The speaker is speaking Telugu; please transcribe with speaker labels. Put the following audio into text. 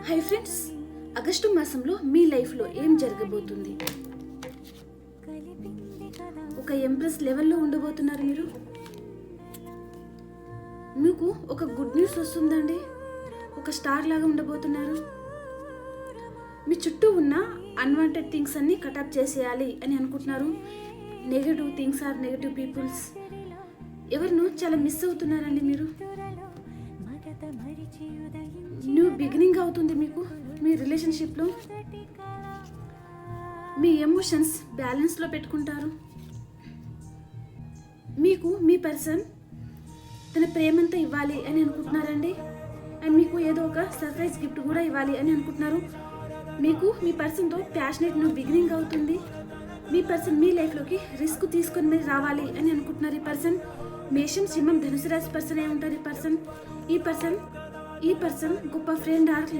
Speaker 1: హై ఫ్రెండ్స్, ఆగస్టు మాసంలో మీ లైఫ్లో ఏం జరగబోతుంది? ఒక ఎంప్రెస్ లెవెల్లో ఉండబోతున్నారు మీరు. మీకు ఒక గుడ్ న్యూస్ వస్తుందండి. ఒక స్టార్ లాగా ఉండబోతున్నారు. మీ చుట్టూ ఉన్న అన్వాంటెడ్ థింగ్స్ అన్ని కటప్ చేసేయాలి అని అనుకుంటున్నారు. Negative things or negative peoples ఎవరినో చాలా మిస్ అవుతున్నారండి మీరు. న్యూ బిగినింగ్ అవుతుంది మీకు మీ రిలేషన్షిప్లో. మీ ఎమోషన్స్ బ్యాలెన్స్లో పెట్టుకుంటారు. మీకు మీ పర్సన్ తన ప్రేమంతా ఇవ్వాలి అని అనుకుంటున్నారండి. అండ్ మీకు ఏదో ఒక సర్ప్రైజ్ గిఫ్ట్ కూడా ఇవ్వాలి అని అనుకుంటున్నారు. మీకు మీ పర్సన్తో ప్యాషనేట్ న్యూ బిగినింగ్ అవుతుంది. మీ పర్సన్ మీ లైఫ్లోకి రిస్క్ తీసుకొని మీరు రావాలి అని అనుకుంటున్నారు. ఈ పర్సన్ మేషం, సింహం, ధనుసు రాశి పర్సన్ ఏ ఉంటారు. ఈ పర్సన్ గొప్ప ఫ్రెండ్ ఆర్